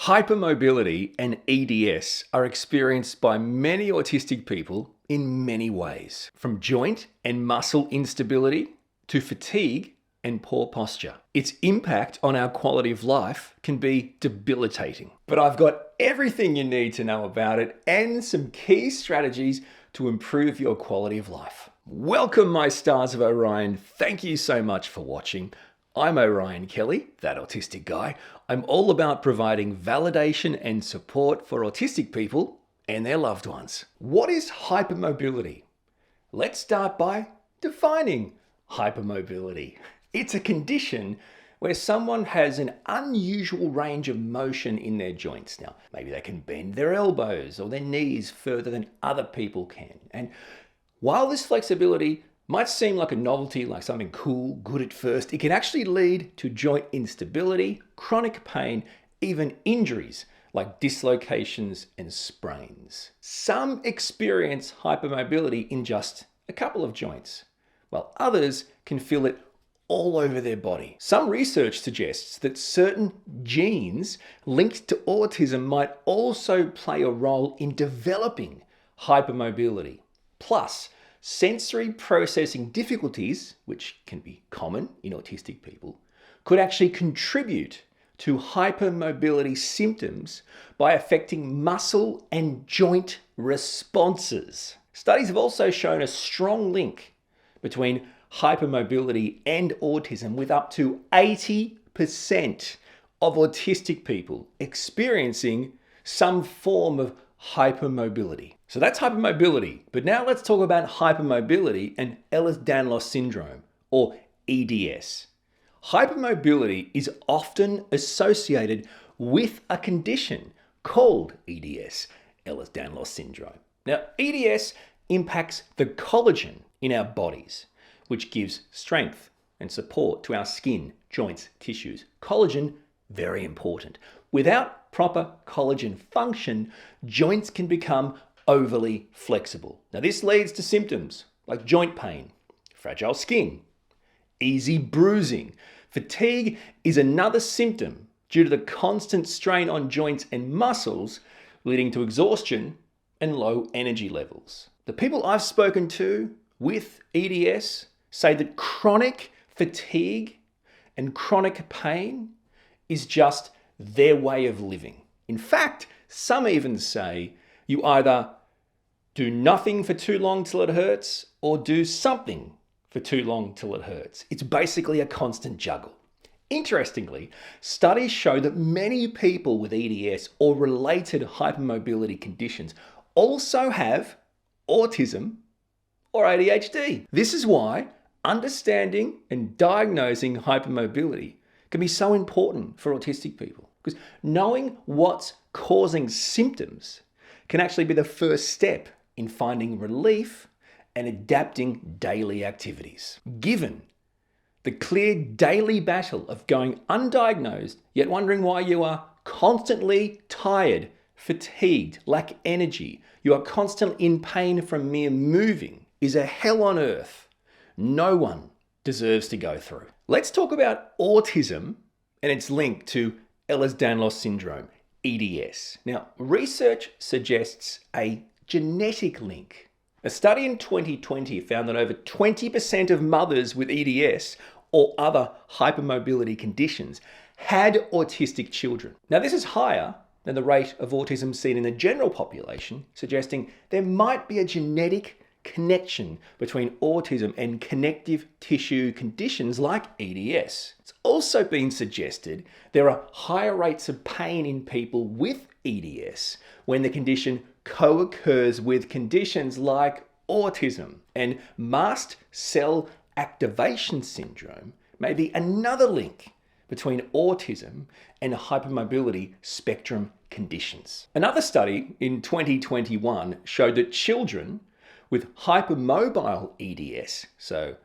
Hypermobility and EDS are experienced by many autistic people in many ways, from joint and muscle instability to fatigue and poor posture. Its impact on our quality of life can be debilitating. But I've got everything you need to know about it and some key strategies to improve your quality of life. Welcome, my stars of Orion. Thank you so much for watching. I'm orionkelly, that autistic guy. I'm all about providing validation and support for autistic people and their loved ones. What is hypermobility? Let's start by defining hypermobility. It's a condition where someone has an unusual range of motion in their joints. Now, maybe they can bend their elbows or their knees further than other people can. And while this flexibility might seem like a novelty, like something cool, good at first, it can actually lead to joint instability, chronic pain, even injuries like dislocations and sprains. Some experience hypermobility in just a couple of joints, while others can feel it all over their body. Some research suggests that certain genes linked to autism might also play a role in developing hypermobility. Plus, sensory processing difficulties, which can be common in autistic people, could actually contribute to hypermobility symptoms by affecting muscle and joint responses. Studies have also shown a strong link between hypermobility and autism, with up to 80% of autistic people experiencing some form of hypermobility. So that's hypermobility. But now let's talk about hypermobility and Ehlers-Danlos Syndrome, or EDS. Hypermobility is often associated with a condition called EDS, Ehlers-Danlos Syndrome. Now, EDS impacts the collagen in our bodies, which gives strength and support to our skin, joints, tissues. Collagen, very important. Without proper collagen function, joints can become overly flexible. Now, this leads to symptoms like joint pain, fragile skin, easy bruising. Fatigue is another symptom due to the constant strain on joints and muscles, leading to exhaustion and low energy levels. The people I've spoken to with EDS say that chronic fatigue and chronic pain is just their way of living. In fact, some even say you either do nothing for too long till it hurts or do something for too long till it hurts. It's basically a constant juggle. Interestingly, studies show that many people with EDS or related hypermobility conditions also have autism or ADHD. This is why understanding and diagnosing hypermobility can be so important for autistic people, because knowing what's causing symptoms can actually be the first step in finding relief and adapting daily activities. Given the clear daily battle of going undiagnosed, yet wondering why you are constantly tired, fatigued, lack energy, you are constantly in pain from mere moving, is a hell on earth no one deserves to go through. Let's talk about autism and its link to Ehlers-Danlos Syndrome, EDS. Now, research suggests a genetic link. A study in 2020 found that over 20% of mothers with EDS or other hypermobility conditions had autistic children. Now, this is higher than the rate of autism seen in the general population, suggesting there might be a genetic connection between autism and connective tissue conditions like EDS. It's also been suggested there are higher rates of pain in people with EDS when the condition co-occurs with conditions like autism. And mast cell activation syndrome may be another link between autism and hypermobility spectrum conditions. Another study in 2021 showed that children with hypermobile EDS, so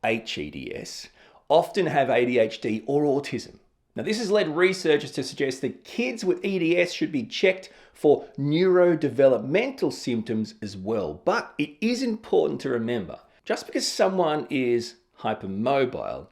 HEDS, often have ADHD or autism. Now, this has led researchers to suggest that kids with EDS should be checked for neurodevelopmental symptoms as well. But it is important to remember, just because someone is hypermobile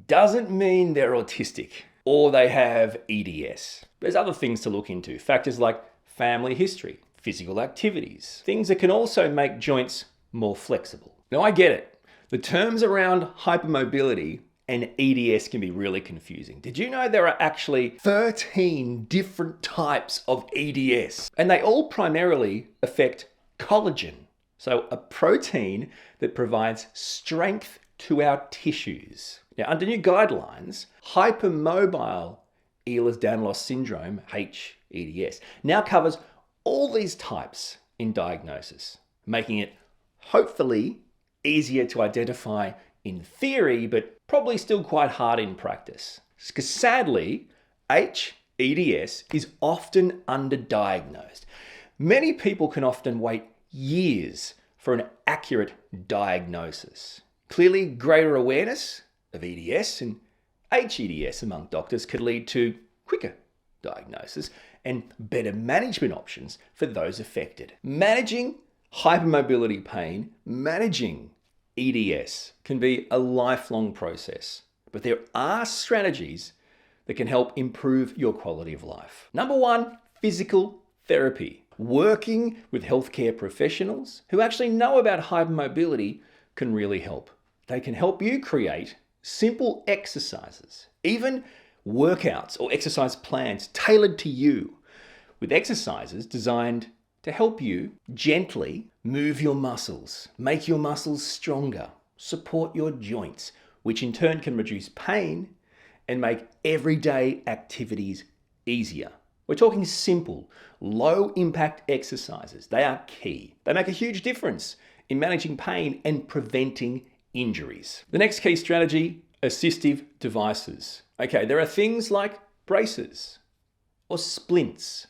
doesn't mean they're autistic or they have EDS. There's other things to look into, factors like family history, physical activities, things that can also make joints more flexible. Now I get it. The terms around hypermobility and EDS can be really confusing. Did you know there are actually 13 different types of EDS? And they all primarily affect collagen, so a protein that provides strength to our tissues. Now, under new guidelines, hypermobile Ehlers-Danlos Syndrome, HEDS, now covers all these types in diagnosis, making it hopefully easier to identify in theory, but probably still quite hard in practice. Because sadly, HEDS is often underdiagnosed. Many people can often wait years for an accurate diagnosis. Clearly, greater awareness of EDS and HEDS among doctors could lead to quicker diagnosis and better management options for those affected. Managing hypermobility pain, managing EDS can be a lifelong process, but there are strategies that can help improve your quality of life. Number one, physical therapy. Working with healthcare professionals who actually know about hypermobility can really help. They can help you create simple exercises, even workouts or exercise plans tailored to you, with exercises designed to help you gently move your muscles, make your muscles stronger, support your joints, which in turn can reduce pain and make everyday activities easier. We're talking simple, low impact exercises. They are key. They make a huge difference in managing pain and preventing injuries. The next key strategy, assistive devices. Okay, there are things like braces or splints,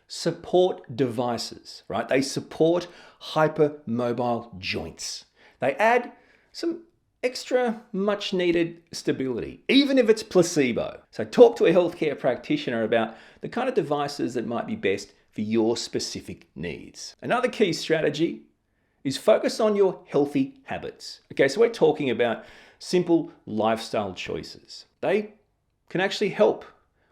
support devices, right? They support hypermobile joints. They add some extra much needed stability, even if it's placebo. So talk to a healthcare practitioner about the kind of devices that might be best for your specific needs. Another key strategy is focus on your healthy habits. Okay, so we're talking about simple lifestyle choices. They can actually help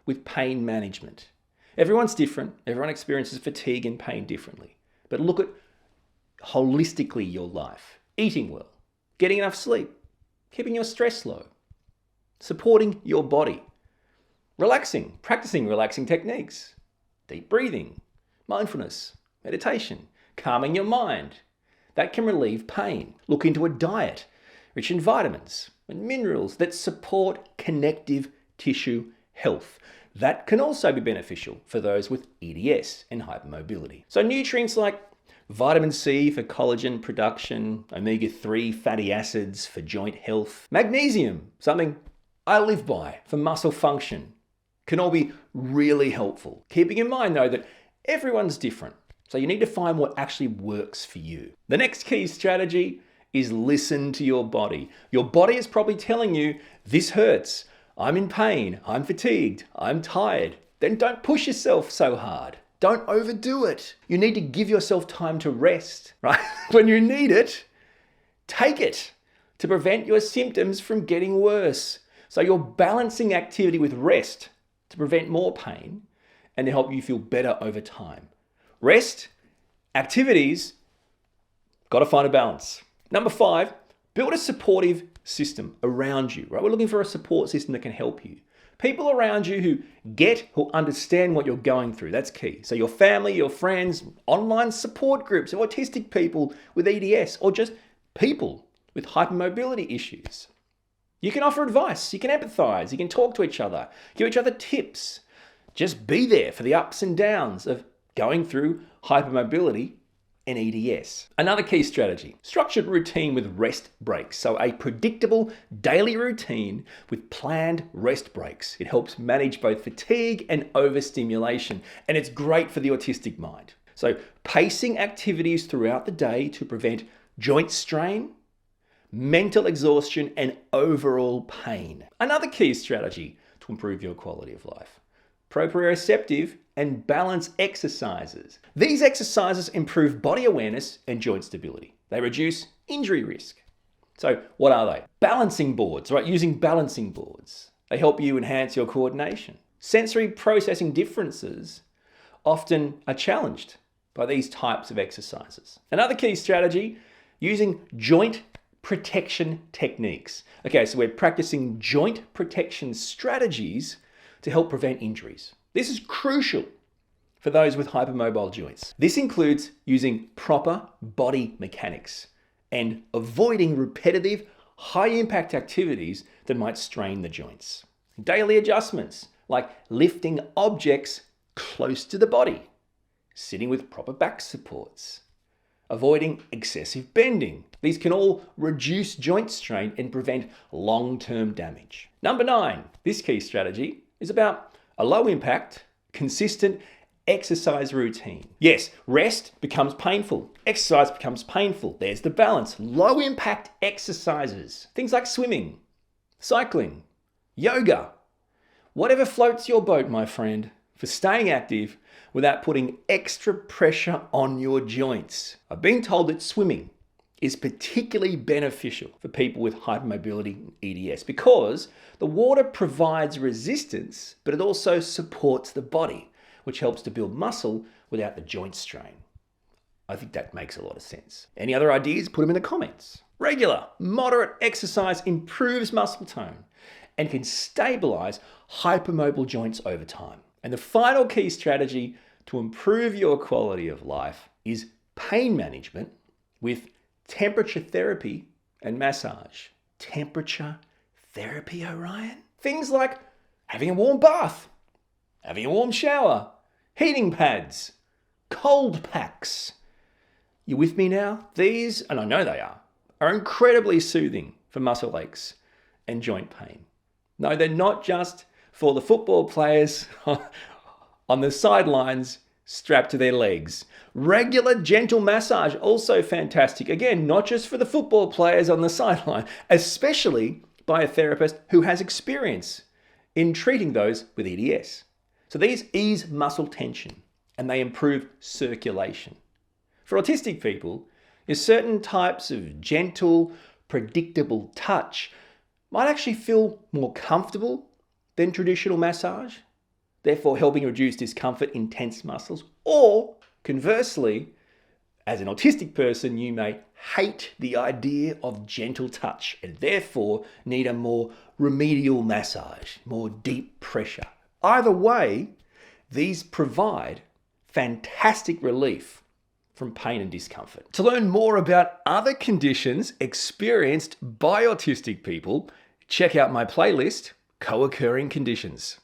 with pain management. Everyone's different. Everyone experiences fatigue and pain differently. But look at holistically your life. Eating well, getting enough sleep, keeping your stress low, supporting your body, relaxing, practicing relaxing techniques, deep breathing, mindfulness, meditation, calming your mind. That can relieve pain. Look into a diet rich in vitamins and minerals that support connective tissue health. That can also be beneficial for those with EDS and hypermobility. So nutrients like vitamin C for collagen production, omega-3 fatty acids for joint health, magnesium, something I live by for muscle function, can all be really helpful. Keeping in mind though that everyone's different, so you need to find what actually works for you. The next key strategy is listen to your body. Your body is probably telling you, this hurts, I'm in pain, I'm fatigued, I'm tired. Then don't push yourself so hard. Don't overdo it. You need to give yourself time to rest, right? When you need it, take it to prevent your symptoms from getting worse. So you're balancing activity with rest to prevent more pain and to help you feel better over time. Rest, activities, got to find a balance. Number 5, build a supportive system around you, right? We're looking for a support system that can help you. People around you who understand what you're going through. That's key. So your family, your friends, online support groups, autistic people with EDS, or just people with hypermobility issues. You can offer advice, you can empathize, you can talk to each other, give each other tips. Just be there for the ups and downs of going through hypermobility and EDS. Another key strategy, structured routine with rest breaks. So a predictable daily routine with planned rest breaks. It helps manage both fatigue and overstimulation, and it's great for the autistic mind. So pacing activities throughout the day to prevent joint strain, mental exhaustion, and overall pain. Another key strategy to improve your quality of life, proprioceptive and balance exercises. These exercises improve body awareness and joint stability. They reduce injury risk. So what are they? Balancing boards, right? Using balancing boards. They help you enhance your coordination. Sensory processing differences often are challenged by these types of exercises. Another key strategy, using joint protection techniques. Okay, so we're practicing joint protection strategies to help prevent injuries. This is crucial for those with hypermobile joints. This includes using proper body mechanics and avoiding repetitive, high-impact activities that might strain the joints. Daily adjustments, like lifting objects close to the body, sitting with proper back supports, avoiding excessive bending. These can all reduce joint strain and prevent long-term damage. Number 9, this key strategy is about a low-impact, consistent exercise routine. Yes, rest becomes painful. Exercise becomes painful. There's the balance. Low-impact exercises, things like swimming, cycling, yoga, whatever floats your boat, my friend, for staying active without putting extra pressure on your joints. I've been told that swimming is particularly beneficial for people with hypermobility and EDS because the water provides resistance, but it also supports the body, which helps to build muscle without the joint strain. I think that makes a lot of sense. Any other ideas? Put them in the comments. Regular, moderate exercise improves muscle tone and can stabilize hypermobile joints over time. And the final key strategy to improve your quality of life is pain management with temperature therapy and massage. Temperature therapy, Orion? Things like having a warm bath, having a warm shower, heating pads, cold packs. You with me now? These, and I know they are incredibly soothing for muscle aches and joint pain. No, they're not just for the football players on the sidelines strapped to their legs. Regular gentle massage, also fantastic. Again, not just for the football players on the sideline, especially by a therapist who has experience in treating those with EDS. So these ease muscle tension and they improve circulation. For autistic people, certain types of gentle, predictable touch might actually feel more comfortable than traditional massage, therefore helping reduce discomfort in tense muscles. Or conversely, as an autistic person, you may hate the idea of gentle touch and therefore need a more remedial massage, more deep pressure. Either way, these provide fantastic relief from pain and discomfort. To learn more about other conditions experienced by autistic people, check out my playlist, Co-Occurring Conditions.